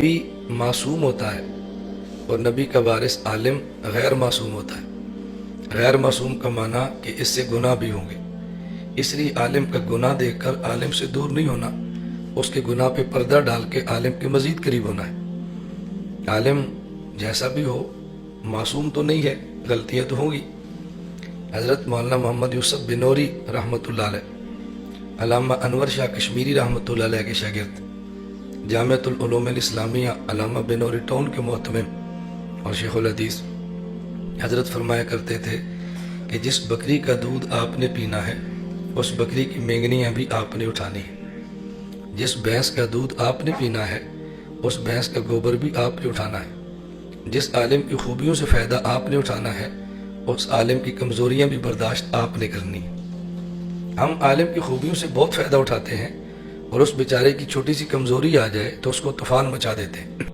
نبی معصوم ہوتا ہے اور نبی کا وارث عالم غیر معصوم ہوتا ہے۔ غیر معصوم کا معنی کہ اس سے گناہ بھی ہوں گے، اس لیے عالم کا گناہ دیکھ کر عالم سے دور نہیں ہونا، اس کے گناہ پہ پردہ ڈال کے عالم کے مزید قریب ہونا ہے۔ عالم جیسا بھی ہو معصوم تو نہیں ہے، غلطیاں تو ہوں گی۔ حضرت مولانا محمد یوسف بنوری رحمۃ اللہ علیہ، علامہ انور شاہ کشمیری رحمۃ اللہ علیہ کے شاگرد، جامعۃ العلوم الاسلامیہ علامہ بنوری ٹاؤن کے محتمم اور شیخ الحدیث، حضرت فرمایا کرتے تھے کہ جس بکری کا دودھ آپ نے پینا ہے اس بکری کی مینگنیاں بھی آپ نے اٹھانی ہیں، جس بھینس کا دودھ آپ نے پینا ہے اس بھینس کا گوبر بھی آپ نے اٹھانا ہے، جس عالم کی خوبیوں سے فائدہ آپ نے اٹھانا ہے اس عالم کی کمزوریاں بھی برداشت آپ نے کرنی ہیں۔ ہم عالم کی خوبیوں سے بہت فائدہ اٹھاتے ہیں اور اس بیچارے کی چھوٹی سی کمزوری آ جائے تو اس کو طوفان مچا دیتے ہیں۔